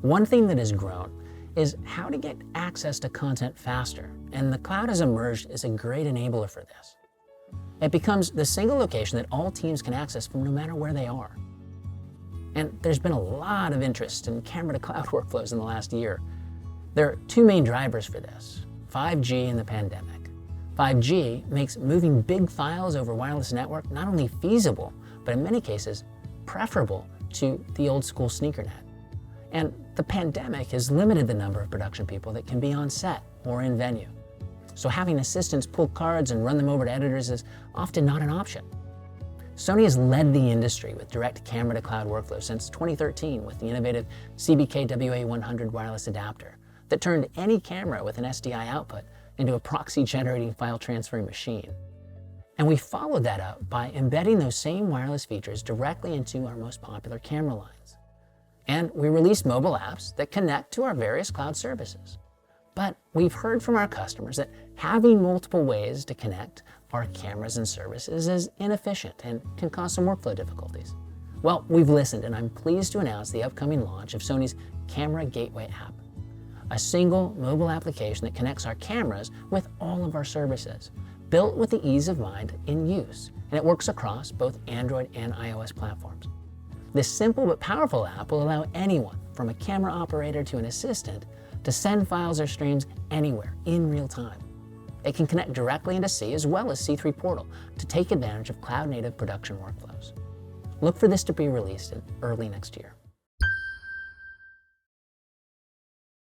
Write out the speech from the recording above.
One thing that has grown is how to get access to content faster, and the cloud has emerged as a great enabler for this. It becomes the single location that all teams can access from no matter where they are. And there's been a lot of interest in camera-to-cloud workflows in the last year. There are two main drivers for this: 5G and the pandemic. 5G makes moving big files over wireless network not only feasible, but in many cases, preferable to the old school sneaker net. And the pandemic has limited the number of production people that can be on set or in venue. So having assistants pull cards and run them over to editors is often not an option. Sony has led the industry with direct camera-to-cloud workflows since 2013 with the innovative CBK WA100 wireless adapter that turned any camera with an SDI output into a proxy-generating file transferring machine. And we followed that up by embedding those same wireless features directly into our most popular camera lines. And we released mobile apps that connect to our various cloud services. But we've heard from our customers that having multiple ways to connect our cameras and services is inefficient and can cause some workflow difficulties. Well, we've listened, and I'm pleased to announce the upcoming launch of Sony's Camera Gateway app, a single mobile application that connects our cameras with all of our services, built with the ease of mind in use, and it works across both Android and iOS platforms. This simple but powerful app will allow anyone, from a camera operator to an assistant, to send files or streams anywhere in real time. It can connect directly into C as well as C3 Portal to take advantage of cloud-native production workflows. Look for this to be released in early next year.